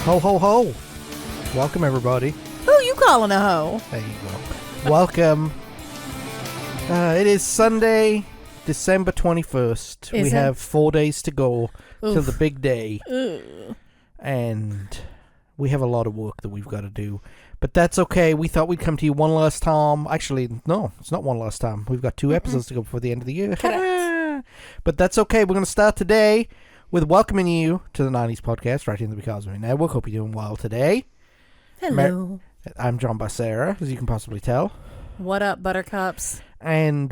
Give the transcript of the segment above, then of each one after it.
Ho, ho, ho. Welcome, everybody. Who you calling a hoe? There you go. Welcome. It is Sunday, December 21st. We have 4 days to go till the big day. And we have a lot of work that we've got to do. But that's okay. We thought we'd come to you one last time. Actually, no, it's not one last time. We've got 2 episodes to go before the end of the year. But that's okay. We're going to start today with welcoming you to the 90s podcast right here in the Because of Me Network. Hope you're doing well today. Hello. I'm joined by Sarah, as you can possibly tell. What up, buttercups? And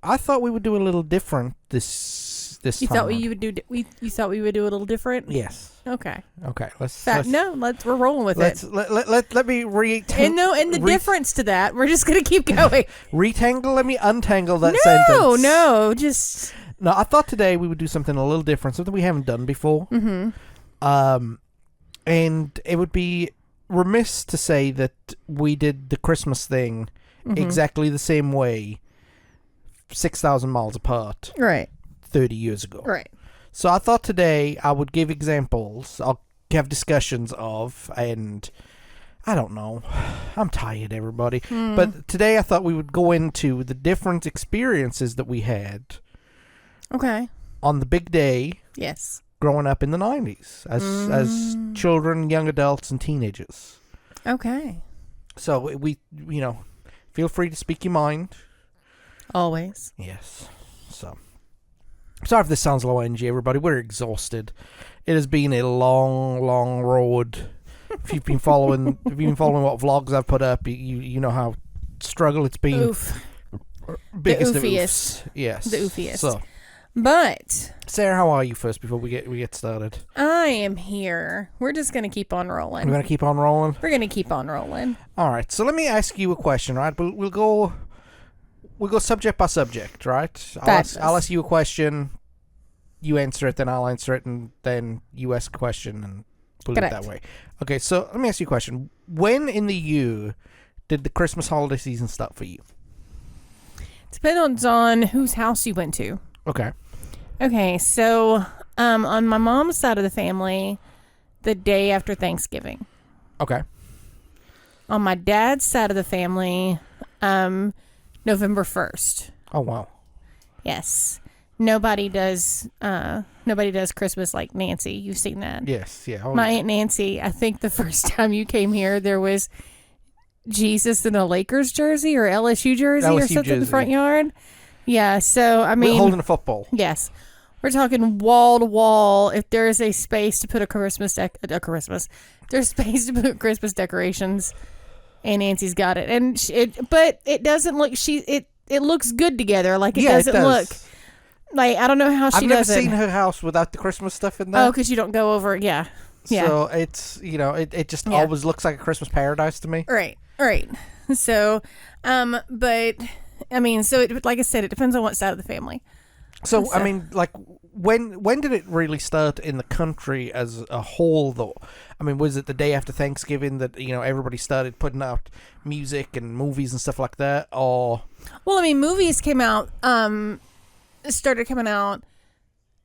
I thought we would do a little different this You time. thought you would do? You thought we would do a little different? Yes. Okay. Okay. We're rolling with it. Let me retangle. And the difference to that, we're just gonna keep going. Retangle. Let me untangle that sentence. No, I thought today we would do something a little different, something we haven't done before. Mm-hmm. And it would be remiss to say that we did the Christmas thing exactly the same way, 6,000 miles apart. Right. 30 years ago. Right. So I thought today I would give examples, I'll have discussions of, and I don't know. I'm tired, everybody. But today I thought we would go into the different experiences that we had. Okay. On the big day. Yes. Growing up in the 90s as children, young adults, and teenagers. Okay. So we feel free to speak your mind. Always. Yes. So, sorry if this sounds low energy, everybody. We're exhausted. It has been a long, long road. If you've been following what vlogs I've put up, you know how struggle it's been. Oof. Biggest the of oofiest. oofs. Yes. The oofiest. So, but Sarah, how are you first before we get started? I am here. We're just gonna keep on rolling. We're gonna keep on rolling. We're gonna keep on rolling. All right. So let me ask you a question. Right? We'll go subject by subject. Right? I'll ask you a question. You answer it, then I'll answer it, and then you ask a question, and we'll do it that way. Okay. So let me ask you a question. When in the year did the Christmas holiday season start for you? Depends on whose house you went to. Okay, so on my mom's side of the family, the day after Thanksgiving. Okay. On my dad's side of the family, November 1st. Oh, wow. Yes. Nobody does Christmas like Nancy. You've seen that. Yes, yeah. My Aunt Nancy, I think the first time you came here, there was Jesus in a Lakers jersey or LSU jersey or something in the front yard. Yeah, so, I mean... We're holding a football. Yes. We're talking wall to wall. If there is a space to put there's space to put Christmas decorations, and Nancy's got it. But it doesn't look, it looks good together. Like, it doesn't look... Like, I don't know how she does it. I've never seen her house without the Christmas stuff in there. Oh, because you don't go over, yeah. So, it's, it just always looks like a Christmas paradise to me. Right. So, but... I mean, so like I said, it depends on what side of the family. So, I mean, like, when did it really start in the country as a whole, though? I mean, was it the day after Thanksgiving that, everybody started putting out music and movies and stuff like that, or? Well, I mean, movies started coming out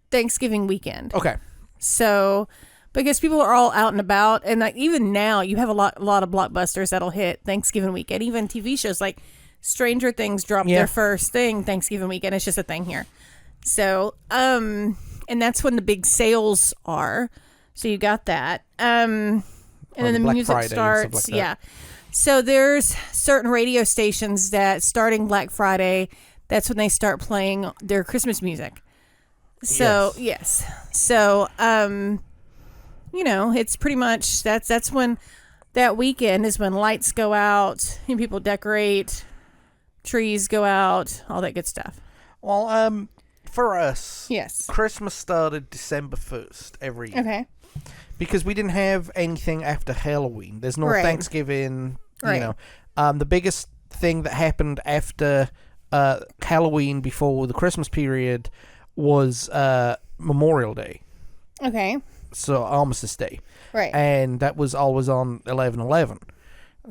Thanksgiving weekend. Okay. So, because people are all out and about, and like even now, you have a lot of blockbusters that'll hit Thanksgiving weekend. Even TV shows like Stranger Things dropped their first thing Thanksgiving weekend. It's just a thing here. So, and that's when the big sales are. So you got that. And then the music Friday starts. Like that. So there's certain radio stations that starting Black Friday, that's when they start playing their Christmas music. So, yes. So, it's pretty much, that's when that weekend is when lights go out and people decorate. Trees go out, all that good stuff. Well, for us, yes, Christmas started December 1st every year. Okay. Because we didn't have anything after Halloween. There's no Thanksgiving, the biggest thing that happened after Halloween before the Christmas period was Memorial Day. Okay. So Armistice Day. Right. And that was always on 11/11.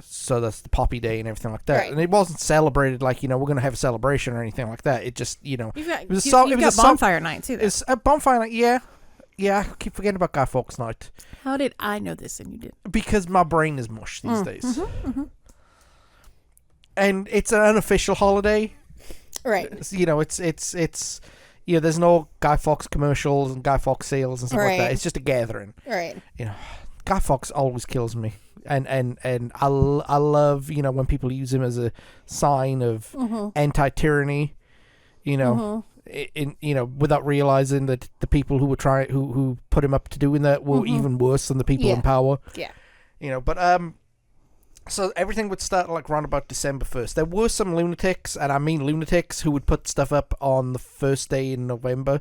So that's the Poppy Day and everything like that. Right. And it wasn't celebrated like, we're going to have a celebration or anything like that. It just, You've got it was a bonfire night too. It's a bonfire night, yeah. Yeah, I keep forgetting about Guy Fawkes Night. How did I know this and you didn't? Because my brain is mush these days. And it's an unofficial holiday. Right. It's, there's no Guy Fawkes commercials and Guy Fawkes sales and stuff like that. It's just a gathering. Right. Guy Fawkes always kills me. And I love, when people use him as a sign of anti-tyranny, without realizing that the people who were who put him up to doing that were even worse than the people in power. Yeah. So everything would start like around about December 1st. There were some lunatics, and I mean lunatics, who would put stuff up on the first day in November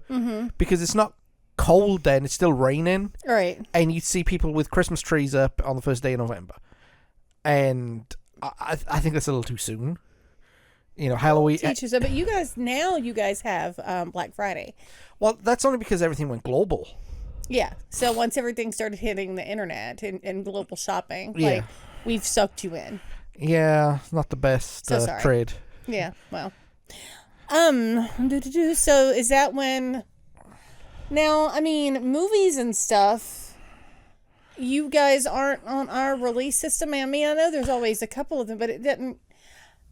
because it's not cold then, it's still raining. Right. And you'd see people with Christmas trees up on the first day in November. And I think that's a little too soon. Halloween. But you guys have Black Friday. Well, that's only because everything went global. Yeah. So once everything started hitting the internet and global shopping, yeah. We've sucked you in. Yeah, not the best trade. Yeah, well. So is that when... Now, I mean, movies and stuff, you guys aren't on our release system. I mean, I know there's always a couple of them, but it didn't...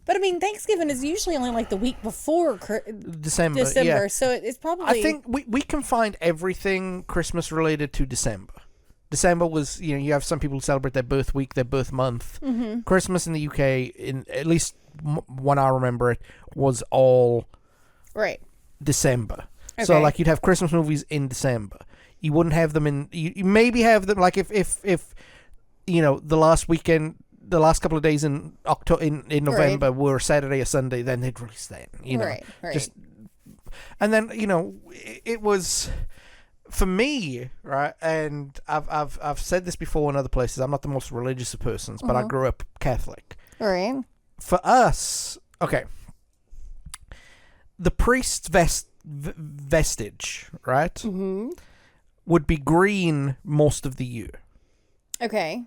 But, I mean, Thanksgiving is usually only like the week before December, yeah. So it's probably... I think we can find everything Christmas related to December. December was, you have some people who celebrate their birth week, their birth month. Christmas in the UK, at least when I remember it, was all December. Okay. So, like, you'd have Christmas movies in December. You wouldn't have them in... You maybe have them, like, if the last weekend... The last couple of days in November were Saturday or Sunday, then they'd release that. Right. And then it was for me, right? And I've said this before in other places. I'm not the most religious of persons, but I grew up Catholic. Right. For us, okay, the priest's vestige, right, would be green most of the year. Okay.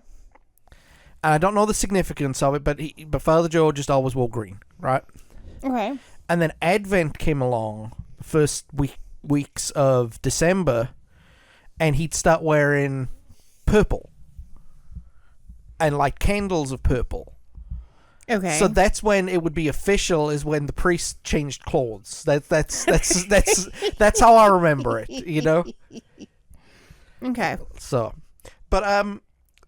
I don't know the significance of it, but Father Joe just always wore green, right? Okay. And then Advent came along, the first weeks of December, and he'd start wearing purple and light candles of purple. Okay. So that's when it would be official, is when the priest changed clothes. That's how I remember it, Okay. So, but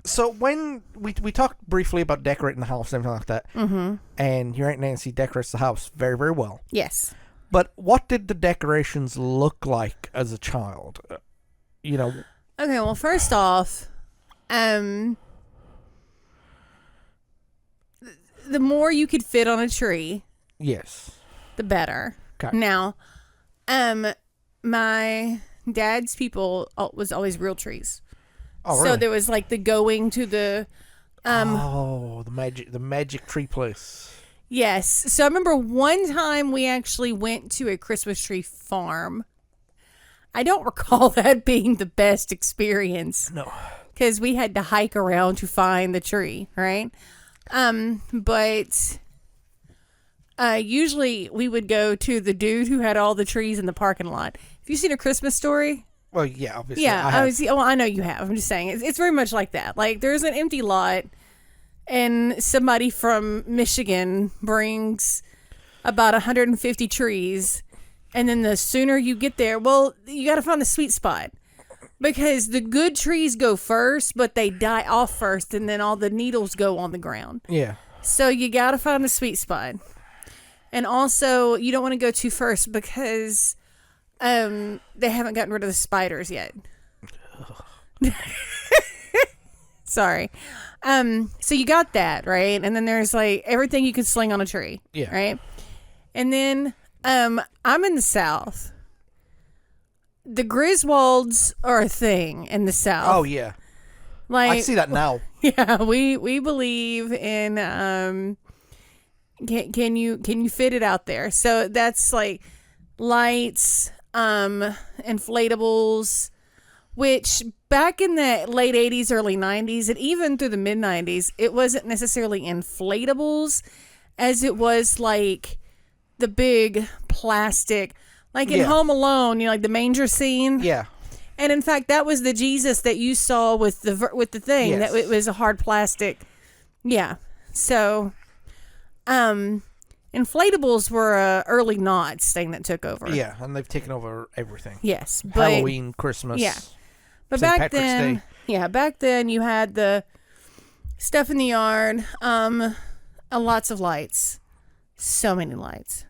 So when we talked briefly about decorating the house and everything like that, and your Aunt Nancy decorates the house very, very well. Yes. But what did the decorations look like as a child? Okay, well, first off, the more you could fit on a tree, yes, the better. Okay. Now, my dad's people was always real trees. Oh, really? So there was like the going to the the magic tree place. Yes. So I remember one time we actually went to a Christmas tree farm. I don't recall that being the best experience. No. Because we had to hike around to find the tree, right? But usually we would go to the dude who had all the trees in the parking lot. Have you seen A Christmas Story? Well, yeah, obviously. Yeah, I know you have. I'm just saying. It's very much like that. Like, there's an empty lot, and somebody from Michigan brings about 150 trees, and then the sooner you get there, well, you got to find the sweet spot. Because the good trees go first, but they die off first, and then all the needles go on the ground. Yeah. So you got to find the sweet spot. And also, you don't want to go too first because... they haven't gotten rid of the spiders yet. Sorry. So you got that, right? And then there's like everything you could sling on a tree. Yeah. Right? And then I'm in the South. The Griswolds are a thing in the South. Oh yeah. Like, I see that now. Yeah, we believe in can you fit it out there? So that's like lights, inflatables, which back in the late 80s, early 90s, and even through the mid 90s, it wasn't necessarily inflatables as it was like the big plastic, like in Home Alone, like the manger scene. Yeah. And in fact, that was the Jesus that you saw with the thing. Yes. That it was a hard plastic. Yeah. So, inflatables were a early Knots thing that took over. Yeah, and they've taken over everything. Yes, but Halloween, Christmas. Yeah, but St. back Patrick's then, Day. back then you had the stuff in the yard, lots of lights, so many lights.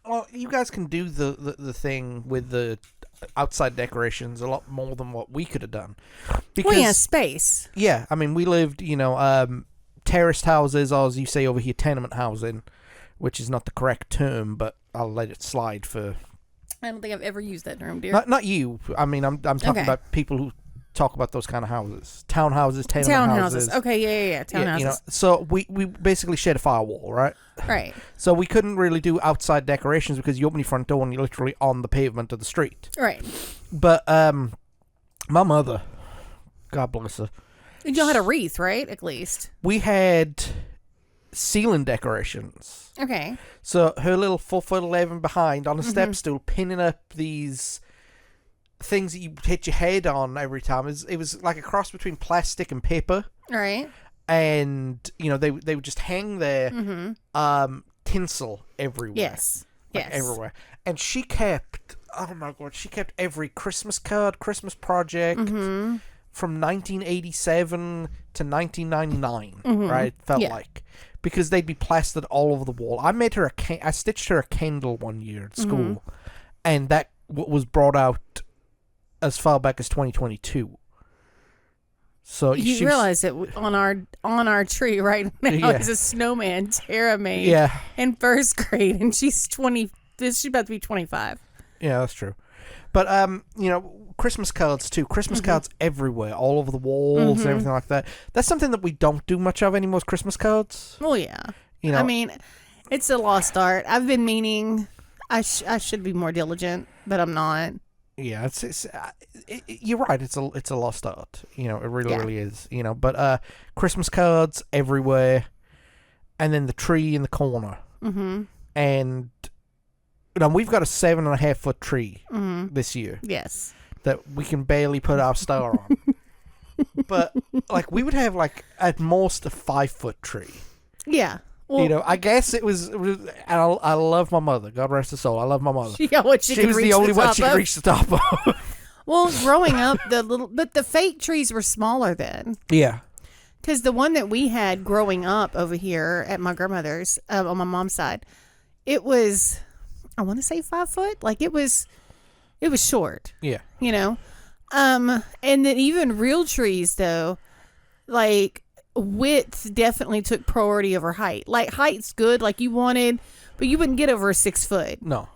Well, you guys can do the thing with the outside decorations a lot more than what we could have done. Because, space. Yeah, I mean, we lived, terraced houses, or as you say over here, tenement housing, which is not the correct term, but I'll let it slide for... I don't think I've ever used that term, dear. Not you. I mean, I'm talking about people who talk about those kind of houses. Townhouses, tenement houses. Okay, yeah. Townhouses. So we basically shared a firewall, right? Right. So we couldn't really do outside decorations because you open your front door and you're literally on the pavement of the street. Right. But my mother, God bless her. You had a wreath, right? At least. We had ceiling decorations. Okay. So her little 4'11" behind on a step stool, pinning up these things that you hit your head on every time. It was like a cross between plastic and paper. Right. And they would just hang there, tinsel everywhere. Yes. Everywhere. And she kept, oh my God, every Christmas card, Christmas project from 1987 to 1999, right? Felt like. Because they'd be plastered all over the wall. I stitched her a candle one year at school, and that was brought out as far back as 2022. So you realize that on our tree right now is a snowman Tara made in first grade, and she's 20. She's about to be 25. Yeah, that's true. But Christmas cards too. Christmas cards everywhere, all over the walls and everything like that. That's something that we don't do much of anymore. Is Christmas cards. Well, yeah. I mean, it's a lost art. I've been meaning I should be more diligent, but I'm not. Yeah, you're right. It's a lost art. It really is. But Christmas cards everywhere, and then the tree in the corner, and we've got a 7.5 foot tree this year. Yes, that we can barely put our star on. But we would have at most a 5 foot tree. Yeah. Well, I guess it was. And I love my mother. God rest her soul. I love my mother. She was the only one she could reach the top of. Well, growing up, but the fake trees were smaller then. Yeah. Because the one that we had growing up over here at my grandmother's on my mom's side, it was, I want to say 5 foot. It was short. Yeah. And then even real trees though, width definitely took priority over height. Height's good, you wanted, but you wouldn't get over a 6 foot. No.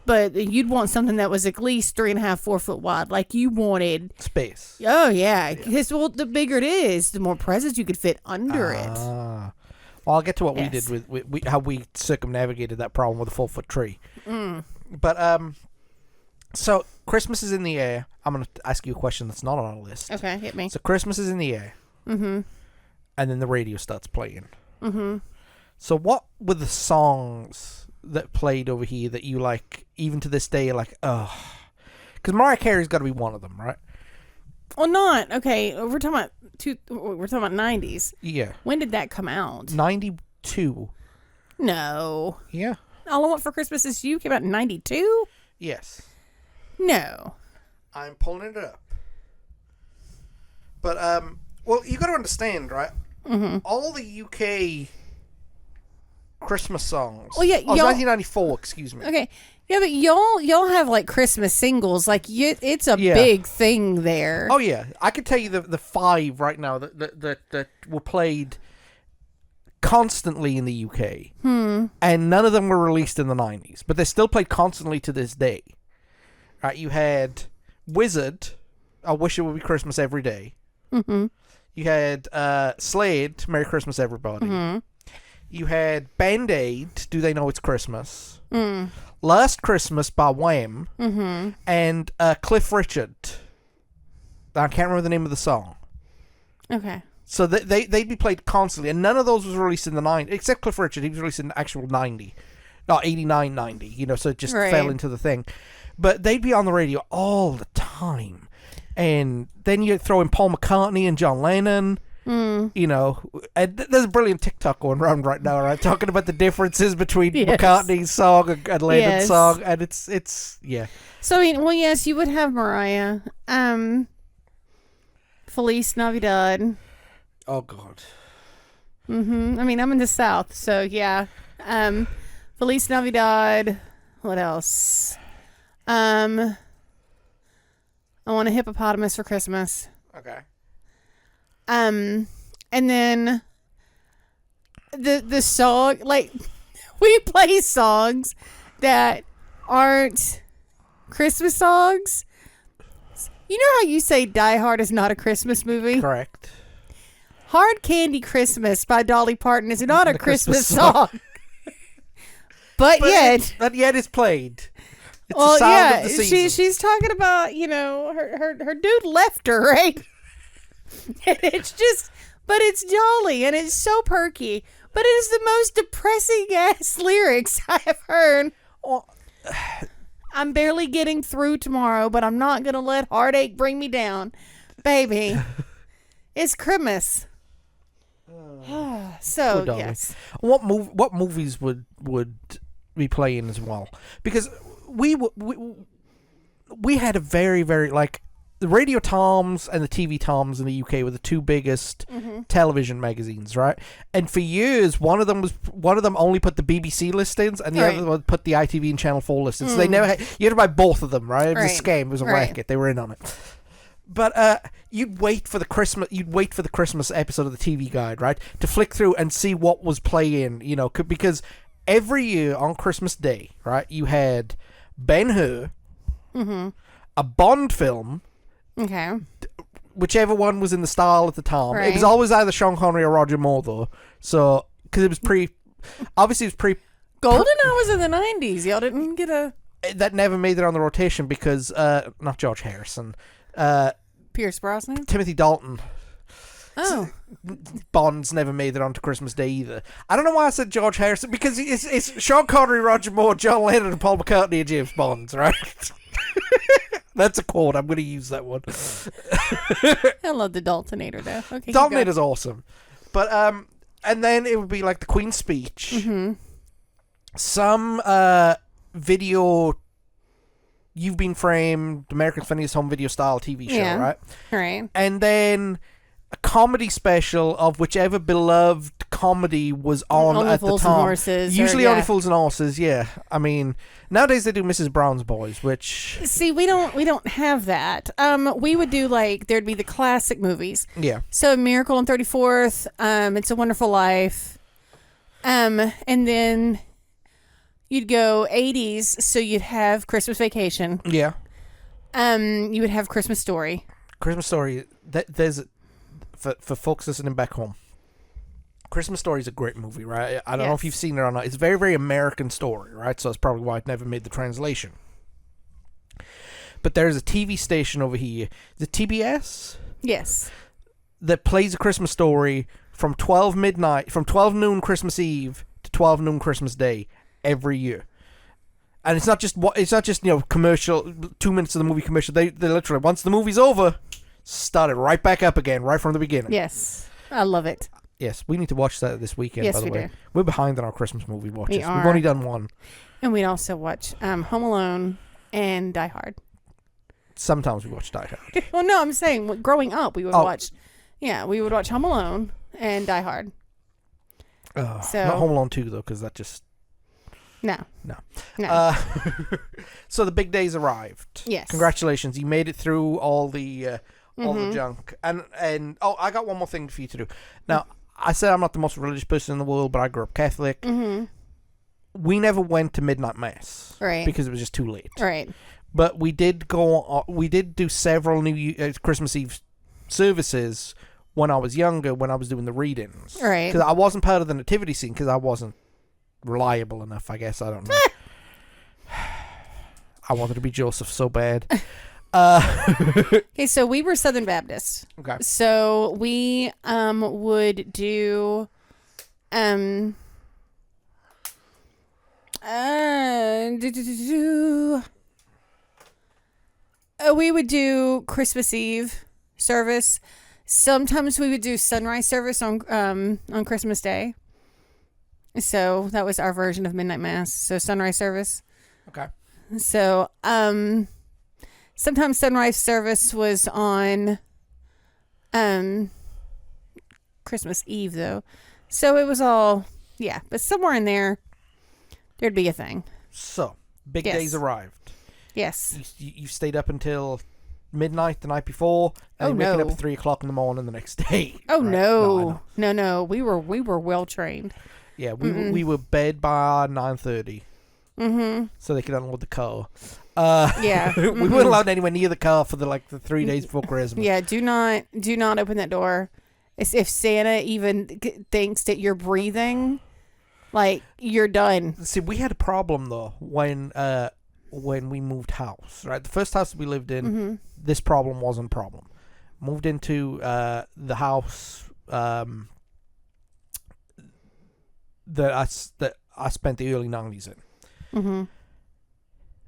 But you'd want something that was at least 3.5, 4 foot wide. You wanted space. Oh yeah, because the bigger it is, the more presents you could fit under it. Well, I'll get to what we did with how we circumnavigated that problem with a 4 foot tree. But so Christmas is in the air. I'm gonna ask you a question that's not on our list. Okay, hit me. So Christmas is in the air. And then the radio starts playing. So what were the songs that played over here that you even to this day, because Mariah Carey's got to be one of them, right? Well, not okay. We're talking about 90s. Yeah. When did that come out? 92. No. Yeah. All I Want for Christmas Is You came out in 92. Yes. No. I'm pulling it up. But well, you got to understand, right? All the UK Christmas songs. Oh yeah, 1994. Excuse me. Okay, yeah, but y'all have Christmas singles. It's a big thing there. Oh yeah, I could tell you the 5 right now that were played constantly in the UK, and none of them were released in the 90s, but they're still played constantly to this day. Right? You had Wizard. I Wish It Would Be Christmas Every Day. You had Slade, Merry Christmas Everybody. You had Band-Aid, Do They Know It's Christmas? Last Christmas by Wham. And Cliff Richard. I can't remember the name of the song. Okay. So they'd be played constantly, and none of those was released in the 90s, except Cliff Richard. He was released in the actual 90. No, 89, 90, so it just fell into the thing. But they'd be on the radio all the time. And then you throw in Paul McCartney and John Lennon. And there's a brilliant TikTok going around right now, right? Talking about the differences between McCartney's song and Lennon's song. And it's. So, yes, you would have Mariah. Feliz Navidad. Oh, God. I'm in the South, so yeah. Feliz Navidad. What else? I want a hippopotamus for Christmas. Okay. And then the song, like, we play songs that aren't Christmas songs. You know how you say Die Hard is not a Christmas movie? Correct. Hard Candy Christmas by Dolly Parton is not a Christmas song. but yet it's played. It's the sound of the season. She's talking about, her dude left her, right? And but it's jolly and it's so perky. But it is the most depressing ass lyrics I have heard. I'm barely getting through tomorrow, but I'm not going to let heartache bring me down. Baby, it's Christmas. So, yes. What movies would be playing as well? Because we had a very, very, like, the Radio Toms and the TV Toms in the UK were the two biggest television magazines, right? And for years, one of them only put the BBC listings, and the other one put the ITV and Channel 4 listings. So they never you had to buy both of them, right? It was a scam. It was a racket. They were in on it. But you'd wait for the Christmas episode of the TV Guide, right, to flick through and see what was playing, because every year on Christmas Day, right, you had Ben-Hur, a Bond film. Okay. Whichever one was in the style at the time. Right. It was always either Sean Connery or Roger Moore, though. So, because it was obviously it was GoldenEye was in the 90s. Y'all didn't get a... That never made it on the rotation because, not George Harrison. Pierce Brosnan? Timothy Dalton. Oh. Bond's never made it onto Christmas Day either. I don't know why I said George Harrison, because it's Sean Connery, Roger Moore, John Lennon, and Paul McCartney and James Bond, right? That's a quote. I'm going to use that one. I love the Daltonator, though. Okay, Daltonator's awesome. But, and then it would be like the Queen's Speech. Some video, You've Been Framed, America's Funniest Home Video style TV show, right? Right. And then a comedy special of whichever beloved comedy was on Only at the Fools time. And Horses, Usually Only Fools and Horses, yeah. I mean, nowadays they do Mrs. Brown's Boys, which... See, we don't have that. We would do, like, there'd be the classic movies. Yeah. So Miracle on 34th, It's a Wonderful Life. And then you'd go 80s, so you'd have Christmas Vacation. Yeah. You would have Christmas Story. Christmas Story, there's... For folks listening back home, Christmas Story is a great movie, right? I don't know if you've seen it or not. It's a very, very American story, right? So that's probably why it never made the translation. But there's a TV station over here, the TBS? Yes. That plays A Christmas Story from 12 noon Christmas Eve to 12 noon Christmas Day every year. And it's not just commercial, 2 minutes of the movie commercial. They literally, once the movie's over, start it right back up again, right from the beginning. Yes. I love it. Yes, we need to watch that this weekend, by the way. Do. We're behind on our Christmas movie watches. We've only done one. And we'd also watch Home Alone and Die Hard. Sometimes we watch Die Hard. Well, no, I'm saying growing up we would watch... Yeah, we would watch Home Alone and Die Hard. Not Home Alone 2, though, because that just... No. So the big day's arrived. Yes. Congratulations. You made it through all the junk. And I got one more thing for you to do. Now, I said I'm not the most religious person in the world, but I grew up Catholic. We never went to midnight mass. Right. Because it was just too late. Right. But we did do several Christmas Eve services when I was younger, when I was doing the readings. Right. Because I wasn't part of the nativity scene because I wasn't reliable enough, I guess. I don't know. I wanted to be Joseph so bad. Okay, so we were Southern Baptist. Okay. So we would do We would do Christmas Eve service. Sometimes we would do sunrise service on Christmas Day. So that was our version of midnight mass. So sunrise service. Okay. So sometimes sunrise service was on Christmas Eve though. So it was all but somewhere in there there'd be a thing. So big days arrived. Yes. You stayed up until midnight the night before, and waking up at 3 o'clock in the morning the next day. Oh right? No. We were well trained. Yeah, we were bed by 9:30. Mm-hmm. So they could unload the car. We weren't allowed anywhere near the car for the 3 days before Christmas. Yeah, do not open that door. If Santa even thinks that you're breathing, you're done. See, we had a problem though when we moved house. Right, the first house we lived in, this problem wasn't a problem. Moved into the house that I spent the early 90s in. Mm-hmm.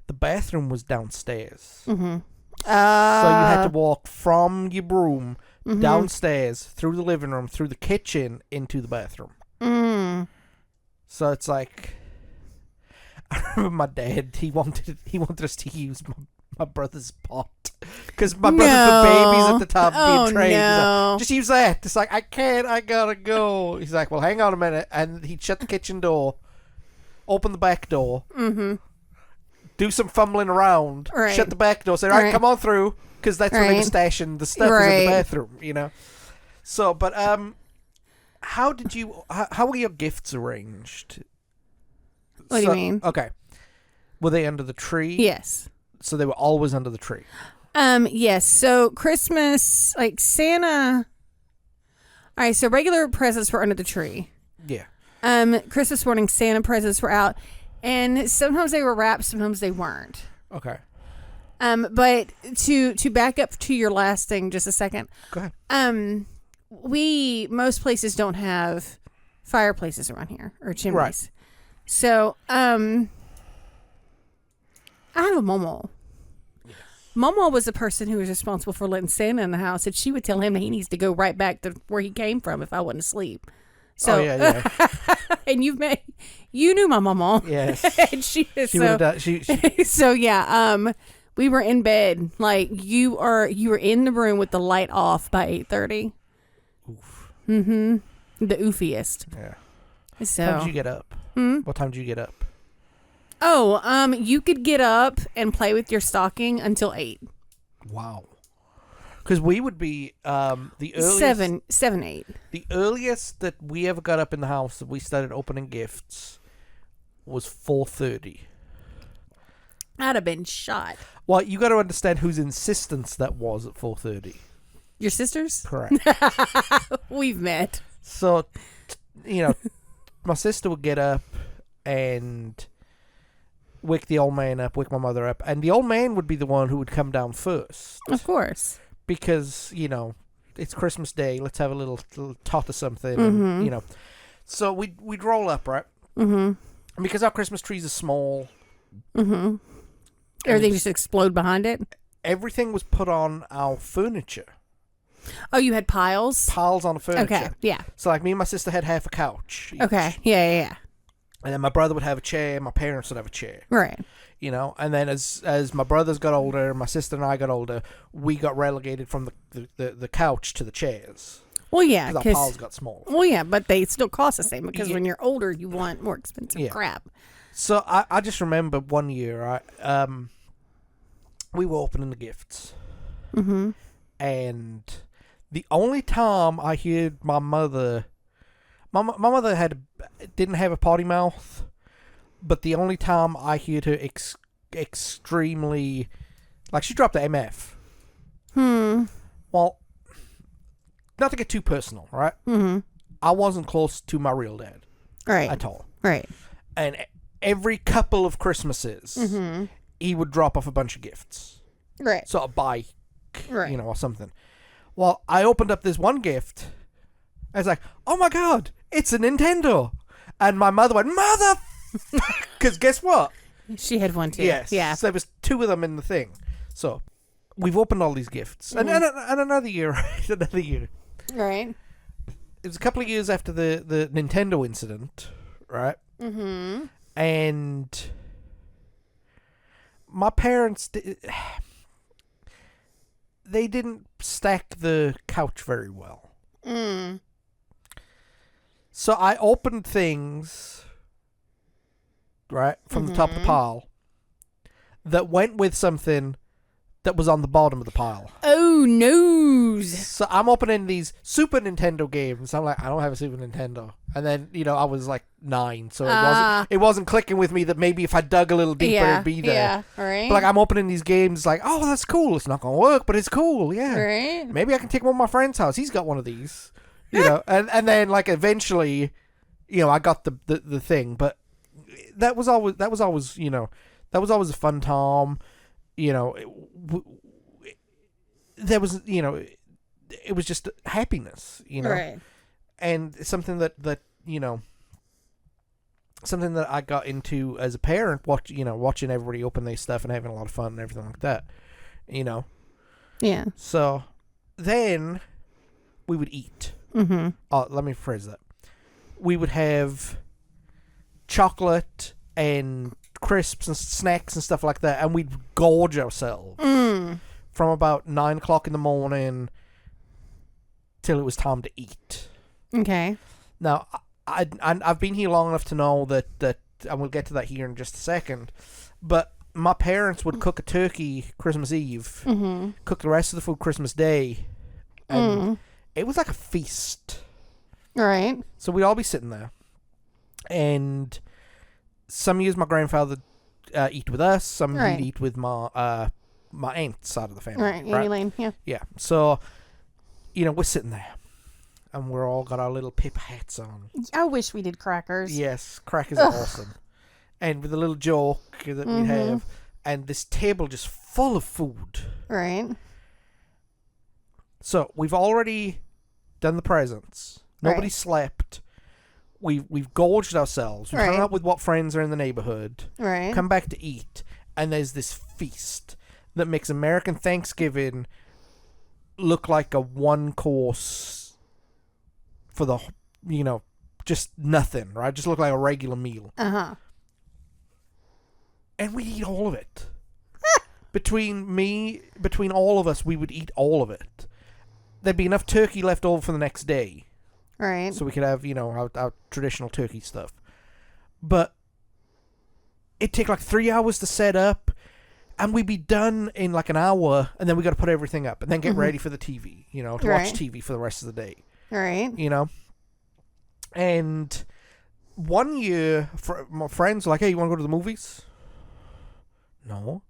The bathroom was downstairs. Mm-hmm. So you had to walk from your room downstairs, through the living room, through the kitchen, into the bathroom. Mm. So it's like, I remember my dad, he wanted us to use my brother's pot. Because my brother's the babies at the top being trained. No. Like, just use that. It's like, I can't, I gotta go. He's like, well, hang on a minute. And he'd shut the kitchen door, open the back door, do some fumbling around, shut the back door, say, all right, come on through. Because that's where they were stashing the stuff was in the bathroom, you know. So, but how were your gifts arranged? What do you mean? Okay. Were they under the tree? Yes. So they were always under the tree? Yes. So Christmas, Santa... All right, so regular presents were under the tree. Yeah. Christmas morning, Santa presents were out. And sometimes they were wrapped, sometimes they weren't. Okay. But to back up to your last thing just a second. Go ahead. Most places don't have fireplaces around here or chimneys. Right. So, I have a Momo. Yes. Momo was the person who was responsible for letting Santa in the house, and she would tell him that he needs to go right back to where he came from if I wasn't asleep. So, and you knew my Momo. Yes. And she so yeah, we were in bed. You were in the room with the light off by 8:30. Oof. Mm-hmm. The oofiest. Yeah. So. How did you get up? What time did you get up? Oh, you could get up and play with your stocking until 8. Wow. Because we would be the earliest 7, 8. The earliest that we ever got up in the house that we started opening gifts was 4:30. I'd have been shot. Well, you got to understand whose insistence that was at 4:30. Your sister's? Correct. We've met. So, my sister would get up and wake the old man up, wake my mother up, and the old man would be the one who would come down first. Of course. Because, it's Christmas Day, let's have a little tot or something, and, So we'd roll up, right? Mm-hmm. And because our Christmas trees are small. Mm-hmm. Everything just explode behind it? Everything was put on our furniture. Oh, you had piles? Piles on the furniture. Okay, yeah. So, me and my sister had half a couch each. Okay, yeah. And then my brother would have a chair, my parents would have a chair. Right. And then as my brothers got older, my sister and I got older, we got relegated from the couch to the chairs. Well, yeah. Because our piles got smaller. Well, yeah, but they still cost the same because when you're older, you want more expensive crap. So I just remember one year, we were opening the gifts. Mm-hmm. And the only time I heard my mother didn't have a potty mouth, but the only time I heard her extremely, she dropped the MF. Well, not to get too personal, right? Mm-hmm. I wasn't close to my real dad. Right. At all. Right. And every couple of Christmases, he would drop off a bunch of gifts. Right. So a bike, or something. Well, I opened up this one gift. I was like, oh my God, it's a Nintendo. And my mother went, mother Because guess what? She had one too. Yes. Yeah. So there was 2 of them in the thing. So we've opened all these gifts. And another year, right? Another year. Right. It was a couple of years after the Nintendo incident, right? Mm-hmm. And my parents, they didn't stack the couch very well. Mm. So I opened things, right, from the top of the pile that went with something that was on the bottom of the pile. Oh, no. So I'm opening these Super Nintendo games. I'm like, I don't have a Super Nintendo. And then, I was like 9, so it wasn't clicking with me that maybe if I dug a little deeper, it'd be there. Yeah, right. But like, I'm opening these games like, oh, that's cool. It's not going to work, but it's cool, yeah. Right. Maybe I can take one to my friend's house. He's got one of these. And then like eventually, I got the thing, but that was always that was always a fun time. There was it was just happiness, right. And something that something that I got into as a parent, watching everybody open their stuff and having a lot of fun and everything like that, Yeah. So then we would eat. Mm-hmm. Let me phrase that. We would have chocolate and crisps and snacks and stuff like that, and we'd gorge ourselves from about 9 o'clock in the morning till it was time to eat. Okay. Now, I've been here long enough to know that, and we'll get to that here in just a second, but my parents would cook a turkey Christmas Eve, cook the rest of the food Christmas Day, and it was like a feast. Right. So we'd all be sitting there, and some years my grandfather eat with us, some he'd eat with my aunt's side of the family. Right, Annie Lane, yeah. Yeah, so, we're sitting there, and we're all got our little paper hats on. I wish we did crackers. Yes, crackers are awesome. And with a little joke that we have, and this table just full of food. Right. So, we've already done the presents. Nobody slept. We've gorged ourselves. We've hung out with what friends are in the neighborhood. Right. Come back to eat. And there's this feast that makes American Thanksgiving look like a one course for the, just nothing, right? Just look like a regular meal. Uh-huh. And we'd eat all of it. Between all of us, we would eat all of it. There'd be enough turkey left over for the next day. Right. So we could have, our traditional turkey stuff. But it'd take like 3 hours to set up, and we'd be done in like an hour, and then we got to put everything up, and then get ready for the TV, to watch TV for the rest of the day. Right. And one year, my friends were like, hey, you want to go to the movies? No.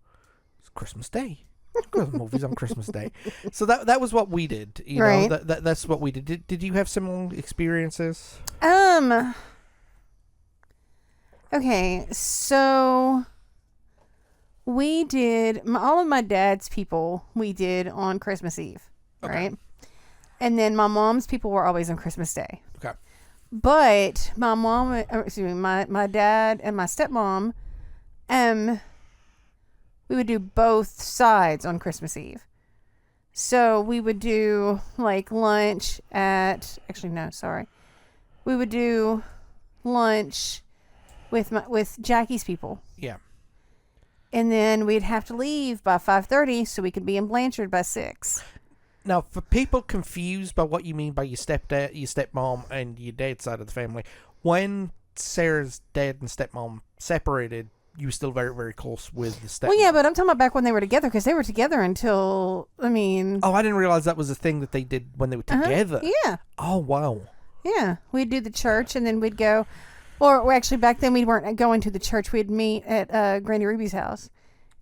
It's Christmas Day. Go to the movies on Christmas Day. So that was what we did. Right. That's what we did. Did you have similar experiences? Okay, so we did all of my dad's people we did on Christmas Eve, right? And then my mom's people were always on Christmas Day. Okay. But my mom, my dad and my stepmom, we would do both sides on Christmas Eve. So we would do like lunch we would do lunch with Jackie's people. Yeah. And then we'd have to leave by 5:30 so we could be in Blanchard by 6. Now, for people confused by what you mean by your stepdad, your stepmom, and your dad's side of the family, when Sarah's dad and stepmom separated, you were still very, very close with the stepmom. Well, yeah, but I'm talking about back when they were together, because they were together until, Oh, I didn't realize that was a thing that they did when they were together. Yeah. Oh, wow. Yeah. We'd do the church, and then we'd go, or actually back then we weren't going to the church. We'd meet at Granny Ruby's house.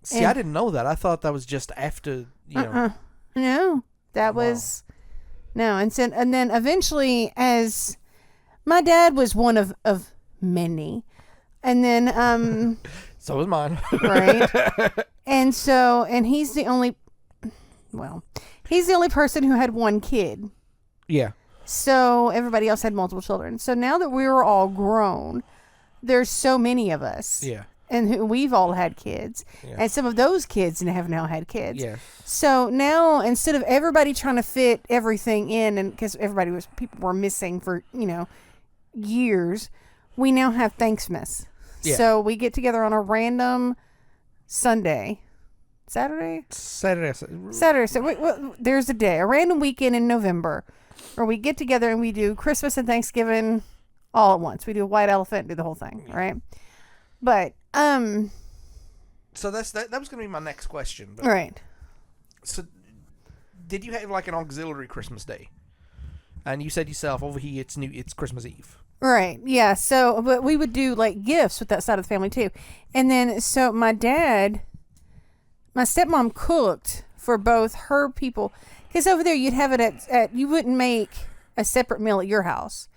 See, I didn't know that. I thought that was just after, No, that was, no. And then eventually, as my dad was one of many, and then, so was mine. right. And he's the only person who had one kid. Yeah. So everybody else had multiple children. So now that we were all grown, there's so many of us. Yeah. And we've all had kids. Yeah. And some of those kids have now had kids. Yeah. So now, instead of everybody trying to fit everything in, and because people were missing for, years, we now have Thanksmas. Yeah. So we get together on a random Sunday. Saturday. So there's a random weekend in November where we get together and we do Christmas and Thanksgiving all at once. We do a white elephant, do the whole thing, right? But so that was going to be my next question. But, right. So did you have like an auxiliary Christmas day? And you said yourself over here it's Christmas Eve. Right. Yeah. So, but we would do like gifts with that side of the family too, and then so my stepmom cooked for both her people, because over there you'd have it at you wouldn't make a separate meal at your house.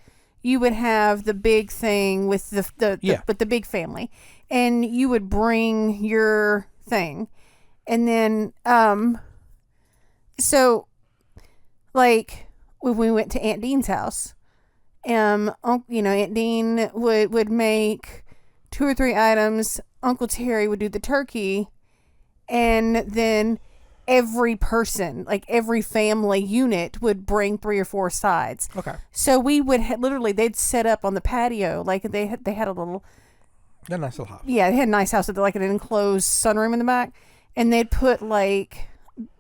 You would have the big thing with the big family, and you would bring your thing, and then so like when we went to Aunt Dean's house, Aunt Dean would make 2 or 3 items. Uncle Terry would do the turkey, and then every person, like every family unit, would bring 3 or 4 sides. Okay. So we would literally, they'd set up on the patio, like they had a little. A nice little house. Yeah, they had a nice house with like an enclosed sunroom in the back, and they'd put like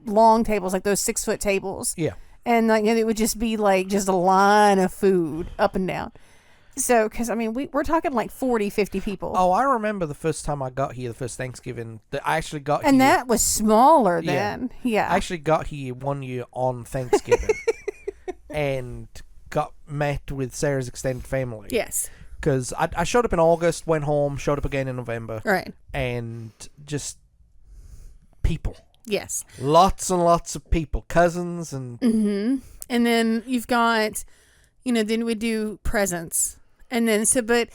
long tables, like those 6-foot tables. Yeah. And like it would just be like just a line of food up and down. So, because I mean, we're talking like 40, 50 people. Oh, I remember the first time I got here, the first Thanksgiving that I actually got here. And that was smaller then. Yeah. I actually got here one year on Thanksgiving and got met with Sarah's extended family. Yes. Because I showed up in August, went home, showed up again in November. Right. And just people. Yes. Lots and lots of people, cousins and... Mm-hmm. And then you've got, then we do presents. And then, but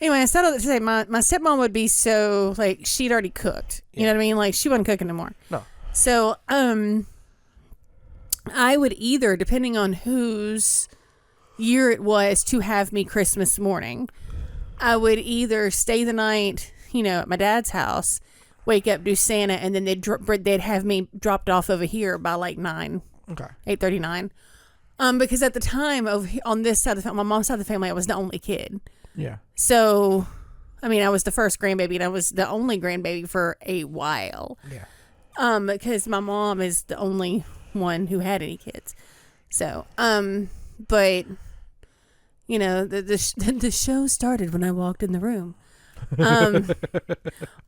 anyway, I started to say my stepmom would be so, like, she'd already cooked. You know what I mean? Like, she wasn't cooking anymore. No. So, I would either, depending on whose year it was to have me Christmas morning, I would either stay the night, at my dad's house, wake up, do Santa, and then they'd have me dropped off over here by like 9. Okay. 8:39. Because at the time on this side of the family, my mom's side of the family, I was the only kid. Yeah. So, I mean, I was the first grandbaby, and I was the only grandbaby for a while. Yeah. Because my mom is the only one who had any kids. So, but the show started when I walked in the room.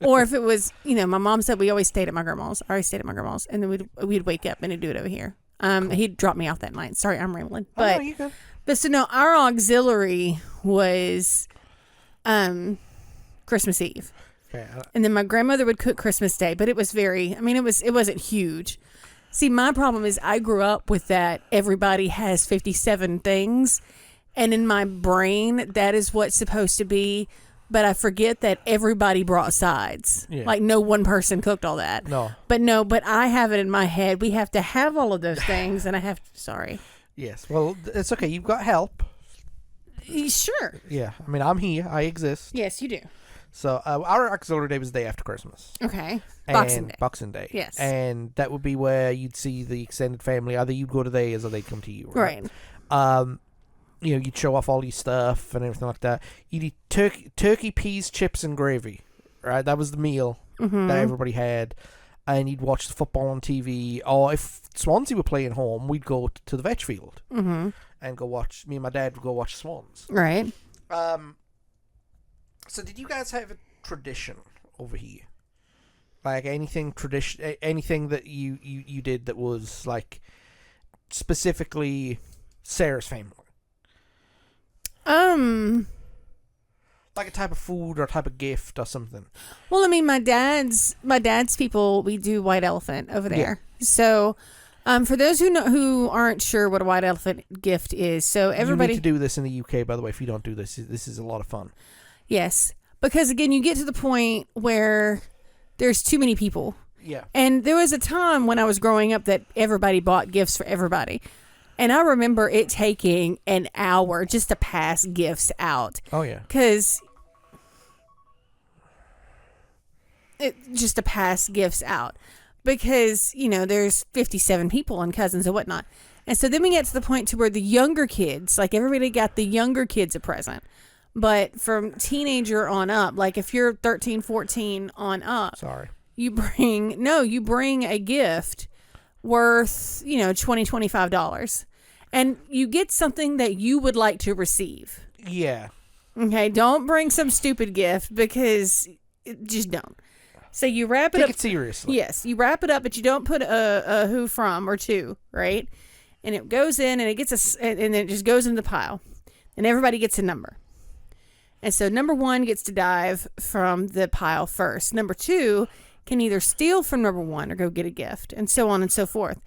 Or if it was, my mom said we always stayed at my grandma's. I always stayed at my grandma's, and then we'd wake up and he'd do it over here. Cool. He'd drop me off that night. Sorry, I'm rambling. But, no, you good. But so no, our auxiliary was Christmas Eve. Okay. And then my grandmother would cook Christmas Day, but it was it wasn't huge. See, my problem is I grew up with that everybody has 57 things, and in my brain that is what's supposed to be. But I forget that everybody brought sides. Yeah. Like no one person cooked all that. No. But I have it in my head. We have to have all of those things, and sorry. Yes. Well, it's okay. You've got help. Sure. Yeah. I mean, I'm here. I exist. Yes, you do. So our auxiliary day was the day after Christmas. Okay. Boxing Day. Yes. And that would be where you'd see the extended family. Either you'd go to theirs or they'd come to you. Right. You'd show off all your stuff and everything like that. You'd eat turkey, peas, chips, and gravy. Right? That was the meal that everybody had. And you'd watch the football on TV. Or if Swansea were playing home, we'd go to the veg field and go watch. Me and my dad would go watch Swans. Right. So did you guys have a tradition over here? Like anything that you did that was like specifically Sarah's family? Like a type of food or a type of gift or something. Well, I mean, my dad's people, we do white elephant over there. Yeah. So, for those who aren't sure what a white elephant gift is, so everybody... You need to do this in the UK, by the way. If you don't do this, this is a lot of fun. Yes. Because, again, you get to the point where there's too many people. Yeah. And there was a time when I was growing up that everybody bought gifts for everybody. And I remember it taking an hour just to pass gifts out. Oh, yeah. Because just to pass gifts out because, there's 57 people and cousins and whatnot. And so then we get to the point to where the younger kids, like everybody got the younger kids a present. But from teenager on up, like if you're 13, 14 on up, you bring a gift worth, $20, $25. And you get something that you would like to receive. Yeah. Okay, don't bring some stupid gift because just don't. So you wrap it up. Take it seriously. Yes, you wrap it up, but you don't put a who from or to, right? And it goes in and and it just goes in the pile. And everybody gets a number. And so number 1 gets to dive from the pile first. Number 2 can either steal from number 1 or go get a gift, and so on and so forth.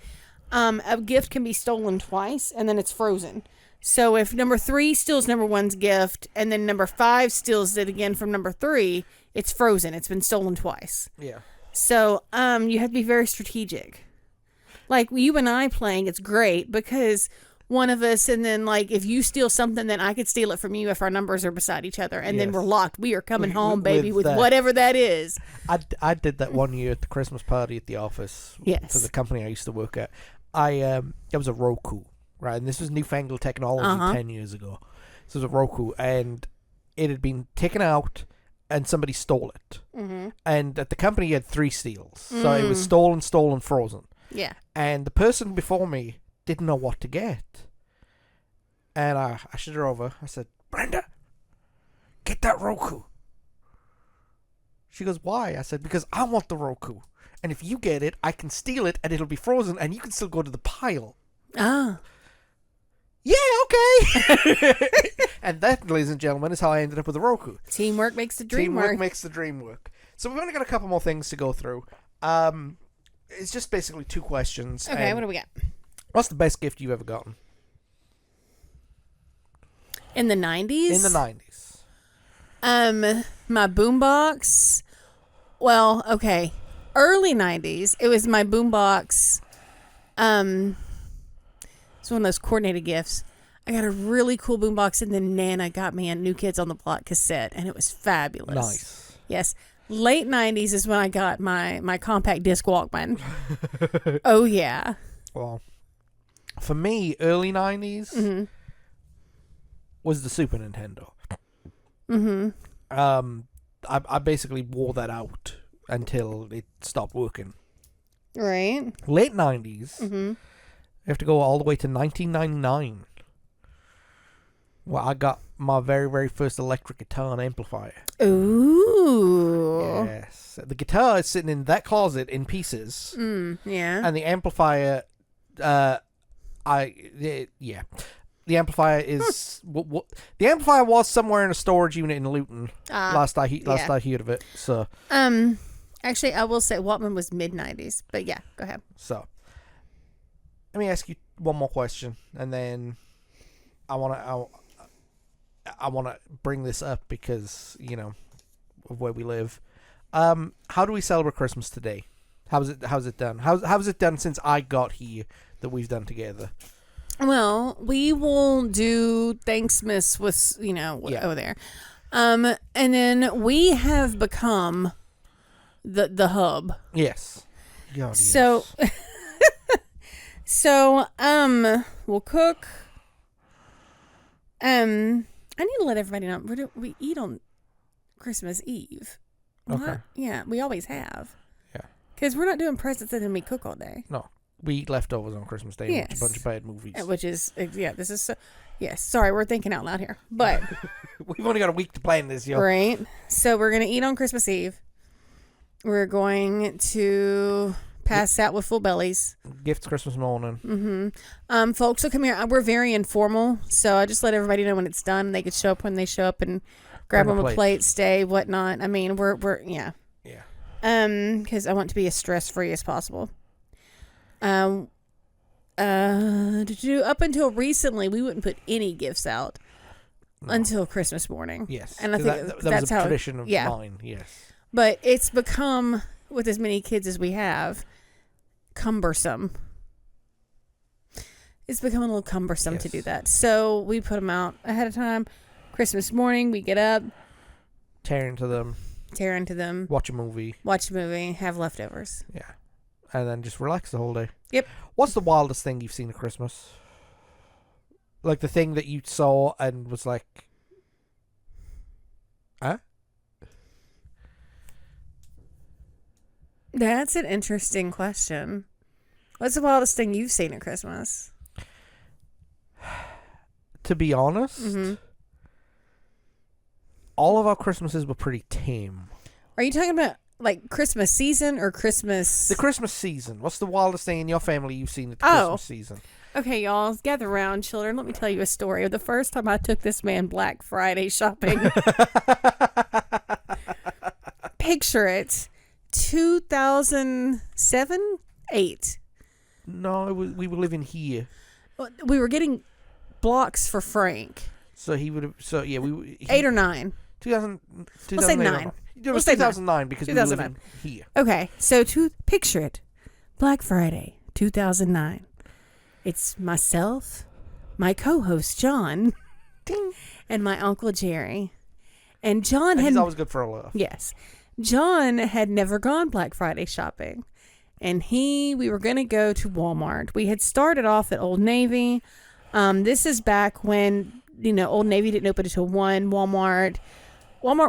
A gift can be stolen twice, and then it's frozen. So if number 3 steals number 1's gift, and then number 5 steals it again from number 3, it's frozen. It's been stolen twice. Yeah. So you have to be very strategic. Like you and I playing, it's great because one of us, and then like if you steal something, then I could steal it from you if our numbers are beside each other, and then we're locked. We are coming home, baby, with whatever that is. I did that one year at the Christmas party at the office. Yes. For the company I used to work at. It was a Roku, right? And this was newfangled technology 10 years ago. So it was a Roku, and it had been taken out, and somebody stole it. Mm-hmm. And at the company, you had 3 steals. So it was stolen, frozen. Yeah. And the person before me didn't know what to get. And I showed her over. I said, Brenda, get that Roku. She goes, why? I said, because I want the Roku. And if you get it, I can steal it and it'll be frozen and you can still go to the pile. Ah. Yeah, okay. And that, ladies and gentlemen, is how I ended up with the Roku. Teamwork makes the dream work. Teamwork makes the dream work. So we've only got a couple more things to go through. It's just basically 2 questions. Okay, what do we got? What's the best gift you've ever gotten? In the 90s? In the 90s. My boombox. Well, okay. Early 90s, it was my boombox. It's one of those coordinated gifts. I got a really cool boombox, and then Nana got me a New Kids on the Block cassette, and it was fabulous. Nice. Yes. Late 90s is when I got my compact disc Walkman. Oh, yeah. Well, for me, early 90s was the Super Nintendo. Mm-hmm. I basically wore that out until it stopped working. Right. Late 90s, you have to go all the way to 1999. Well, I got my very, very first electric guitar and amplifier. Ooh. Yes. The guitar is sitting in that closet in pieces. Yeah. And the amplifier, The amplifier is the amplifier was somewhere in a storage unit in Luton. Last I heard of it. So actually, I will say Walkman was mid-90s, but yeah, go ahead. So let me ask you one more question, and then I want to bring this up because of where we live. How do we celebrate Christmas today? How's it done? How's it done since I got here that we've done together? Well, we will do Thanksmas with, over there. And then we have become the hub. Yes. God, so, yes. so, we'll cook. I need to let everybody know we eat on Christmas Eve. Okay. Yeah, we always have. Yeah. Because we're not doing presents and then we cook all day. No. We eat leftovers on Christmas Day. Yes. Watch a bunch of bad movies. Which is, this is so, yes, sorry, we're thinking out loud here. But we've only got a week to plan this, yo. Right. So we're going to eat on Christmas Eve. We're going to pass out with full bellies. Gifts Christmas morning. Folks will come here. We're very informal. So I just let everybody know when it's done. They could show up when they show up and grab them a plate, stay, whatnot. I mean, we're yeah. Yeah. Because I want to be as stress-free as possible. Up until recently, we wouldn't put any gifts out until Christmas morning. Yes, and I think that that's was a tradition of mine. Yes, but it's become, with as many kids as we have, cumbersome. It's become a little cumbersome to do that, so we put them out ahead of time. Christmas morning, we get up, tear into them. tear into them, watch a movie, have leftovers. Yeah. And then just relax the whole day. Yep. What's the wildest thing you've seen at Christmas? Like the thing that you saw and was like, huh? That's an interesting question. What's the wildest thing you've seen at Christmas? To be honest, all of our Christmases were pretty tame. Are you talking about like Christmas season or Christmas? The Christmas season. What's the wildest thing in your family you've seen at the Christmas season? Okay, y'all, gather around, children. Let me tell you a story of the first time I took this man Black Friday shopping. Picture it. 2007, 8. No, we were living here. We were getting blocks for Frank. So he would have. So yeah, 8 or 9. 2000. We'll say 9. It was 2009 because we were living here. Okay, so picture it, Black Friday, 2009. It's myself, my co-host John, Ding. and my Uncle Jerry. And John he's always good for a laugh. Yes. John had never gone Black Friday shopping. And we were going to go to Walmart. We had started off at Old Navy. This is back when, Old Navy didn't open until 1. Walmart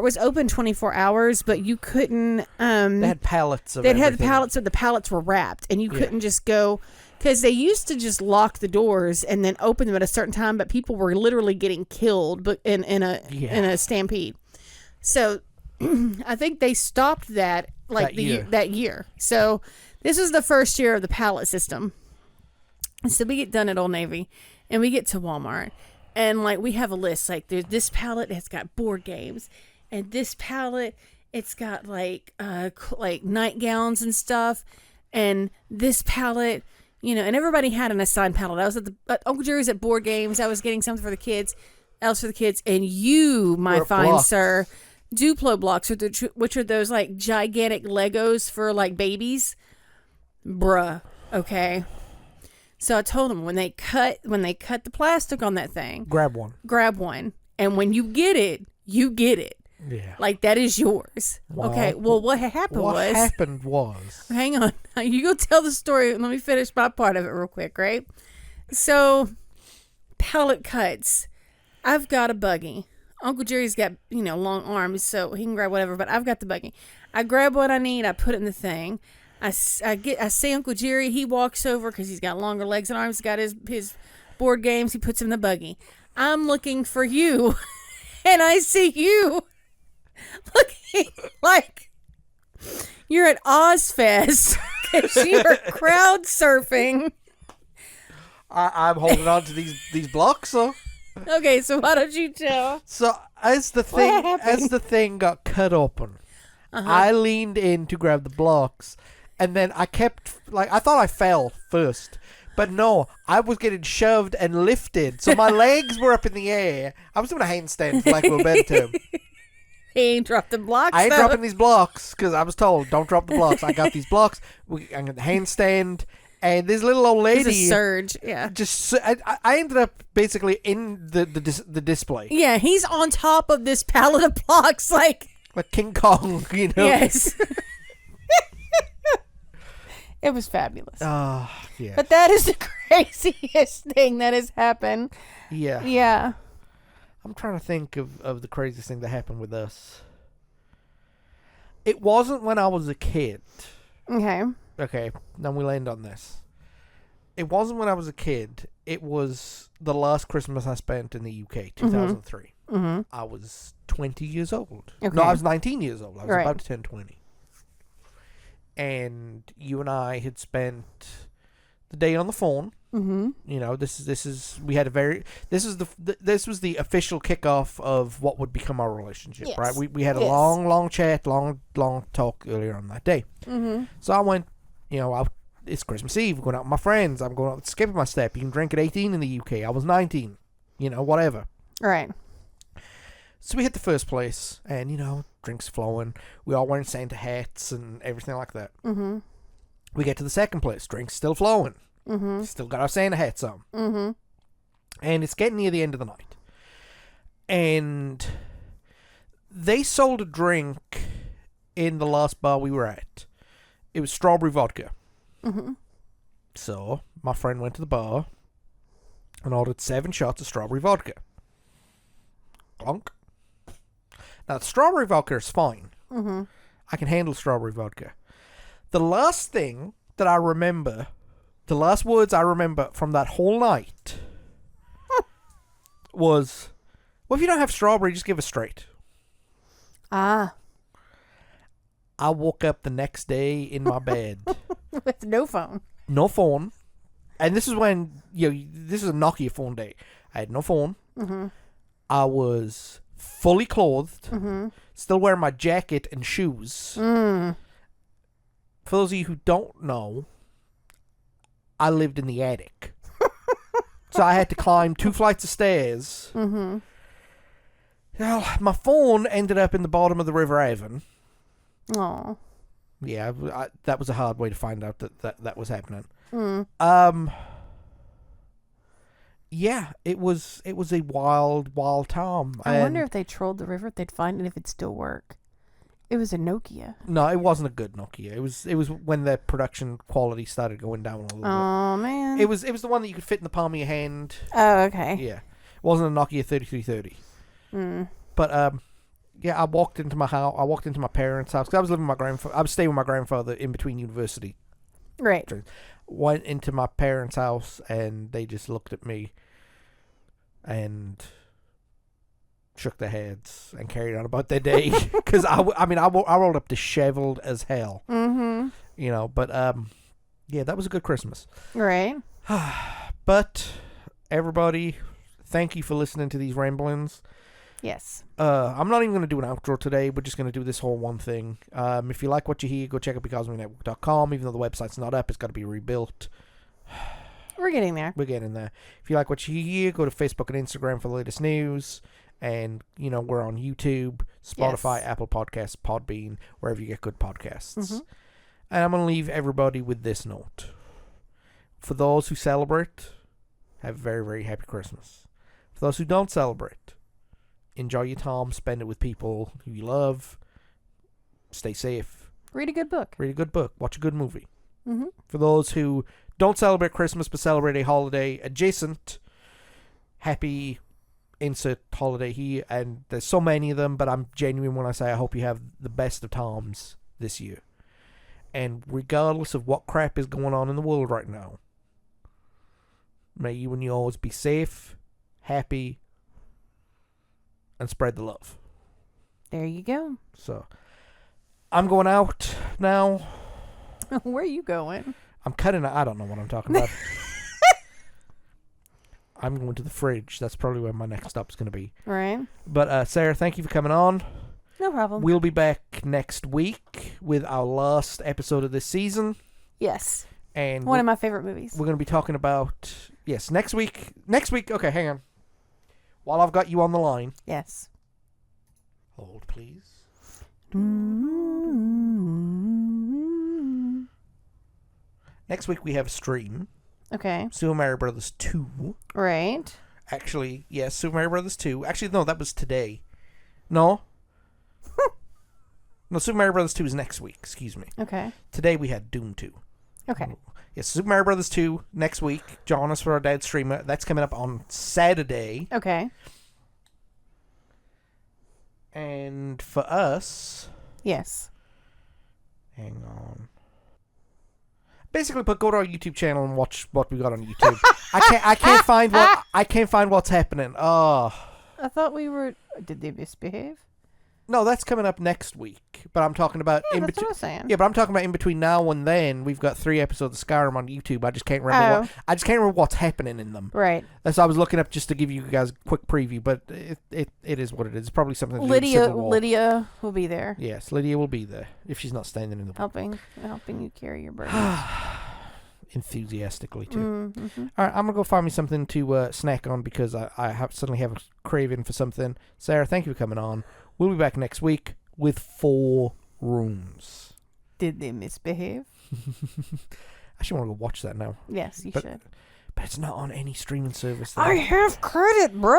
was open 24 hours, but you couldn't... they had pallets of everything. They had pallets, so the pallets were wrapped. And you couldn't just go... Because they used to just lock the doors and then open them at a certain time, but people were literally getting killed in a stampede. So I think they stopped that that year. So this was the first year of the pallet system. So we get done at Old Navy and we get to Walmart and we have a list. Like there's this pallet has got board games, and this pallet it's got like nightgowns and stuff, and this pallet. And everybody had an assigned pallet. I was at Uncle Jerry's at board games. I was getting something for the kids, else for the kids. And you, my fine blocks. Sir, Duplo blocks, which are those like gigantic Legos for like babies. Bruh. Okay. So I told them when they cut the plastic on that thing, grab one. And when you get it, you get it. Yeah. Like, that is yours. Wow. Okay, well, what happened was... Hang on. You go tell the story. Let me finish my part of it real quick, right? So, pallet cuts. I've got a buggy. Uncle Jerry's got, long arms, so he can grab whatever, but I've got the buggy. I grab what I need. I put it in the thing. I see Uncle Jerry. He walks over because he's got longer legs and arms. He's got his board games. He puts them in the buggy. I'm looking for you, and I see you. Looking like you're at Ozfest because you're crowd surfing. I'm holding on to these blocks, so. Okay, so why don't you tell? So as the thing got cut open, I leaned in to grab the blocks, and then I kept I thought I fell first. But no, I was getting shoved and lifted, so my legs were up in the air. I was doing a handstand for lack of a better term. He ain't dropping blocks. I ain't dropping these blocks because I was told don't drop the blocks. I got these blocks. I'm gonna handstand, and this little old lady. It's a surge, yeah. Just I ended up basically in the display. Yeah, he's on top of this pallet of blocks like King Kong, Yes. It was fabulous. Yeah. But that is the craziest thing that has happened. Yeah. Yeah. I'm trying to think of the craziest thing that happened with us. It wasn't when I was a kid. Okay, now we land on this. It wasn't when I was a kid. It was the last Christmas I spent in the UK, 2003. I was 20 years old. Okay. No, I was 19 years old. I was about to turn 20. And you and I had spent the day on the phone. This was the official kickoff of what would become our relationship, yes. Right? We had a long chat, long talk earlier on that day. So I went, it's Christmas Eve, I'm going out with my friends, I'm going out skipping my step. You can drink at 18 in the UK. I was 19, whatever. Right. So we hit the first place, and drinks flowing. We all wearing Santa hats and everything like that. We get to the second place, drinks still flowing. Still got our Santa hats on. And it's getting near the end of the night. And they sold a drink in the last bar we were at. It was strawberry vodka. Mm-hmm. So, my friend went to the bar and ordered 7 shots of strawberry vodka. Clunk. Now, the strawberry vodka is fine. Mm-hmm. I can handle strawberry vodka. The last thing that I remember, the last words I remember from that whole night was, well, if you don't have strawberry, just give us straight. Ah. I woke up the next day in my bed. With no phone. No phone. And this is when, this is a Nokia phone day. I had no phone. Mm-hmm. I was fully clothed. Mm-hmm. Still wearing my jacket and shoes. Mm. For those of you who don't know, I lived in the attic. So I had to climb 2 flights of stairs. Mm-hmm. Well, my phone ended up in the bottom of the River Avon. Aw. Yeah, that was a hard way to find out that was happening. Mm. Yeah, it was a wild time. I wonder if they trolled the river, if they'd find it, if it'd still work. It was a Nokia. No, it wasn't a good Nokia. It was when the production quality started going down a little bit. Oh, man. It was the one that you could fit in the palm of your hand. Oh, okay. Yeah. It wasn't a Nokia 3330. Mm. But yeah, I walked into my house. I walked into my parents' house because I was living with my grandfather. I was staying with my grandfather in between university. Right. Went into my parents' house and they just looked at me and shook their heads and carried on about their day because I rolled up disheveled as hell. Mm-hmm. But yeah, that was a good Christmas. Right. But everybody, thank you for listening to these ramblings. Yes. I'm not even going to do an outro today. We're just going to do this whole one thing. If you like what you hear, go check out becausemaybepodcast.com. Even though the website's not up, it's got to be rebuilt. We're getting there. We're getting there. If you like what you hear, go to Facebook and Instagram for the latest news. And, we're on YouTube, Spotify, Yes. Apple Podcasts, Podbean, wherever you get good podcasts. Mm-hmm. And I'm going to leave everybody with this note. For those who celebrate, have a very, very happy Christmas. For those who don't celebrate, enjoy your time, spend it with people who you love. Stay safe. Read a good book. Read a good book. Watch a good movie. Mm-hmm. For those who don't celebrate Christmas but celebrate a holiday adjacent, happy insert holiday here. And there's so many of them, but I'm genuine when I say I hope you have the best of times this year. And regardless of what crap is going on in the world right now, may you and yours be safe, happy, and spread the love. There you go. So, I'm going out now. Where are you going? I'm cutting. I don't know what I'm talking about. I'm going to the fridge. That's probably where my next stop's going to be. Right. But, Sarah, thank you for coming on. No problem. We'll be back next week with our last episode of this season. Yes. And one of my favorite movies. We're going to be talking about... Yes, next week. Okay, hang on. While I've got you on the line. Yes. Hold, please. Next week we have a stream. Okay. Super Mario Brothers 2. Right. Actually, yes, Super Mario Brothers 2. Actually, no, that was today. No? No, Super Mario Brothers 2 is next week. Excuse me. Okay. Today we had Doom 2. Okay. Yes, Super Mario Brothers 2 next week. Join us for our Dad streamer. That's coming up on Saturday. Okay. And for us... Yes. Hang on. Basically, go to our YouTube channel and watch what we got on YouTube. I can't find what's happening. Oh. I thought we were... Did they misbehave? No, that's coming up next week. But I'm talking about that's what I was saying. Yeah, but I'm talking about in between now and then. We've got 3 episodes of Skyrim on YouTube. I just can't remember. I just can't remember what's happening in them. Right. That's what I was looking up just to give you guys a quick preview. But it is what it is. It's probably something to do with Civil War. Lydia will be there. Yes, Lydia will be there if she's not standing in the helping you carry your burden. Enthusiastically too. Mm-hmm. All right, I'm gonna go find me something to snack on because I suddenly have a craving for something. Sarah, thank you for coming on. We'll be back next week with 4 rooms. Did they misbehave? I actually want to go watch that now. Yes, you should. But it's not on any streaming service. Though. I have credit, bruh.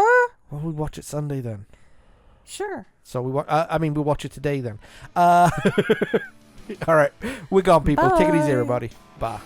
Why don't we watch it Sunday then? Sure. So we'll watch it today then. All right. We're gone, people. Bye. Take it easy, everybody. Bye.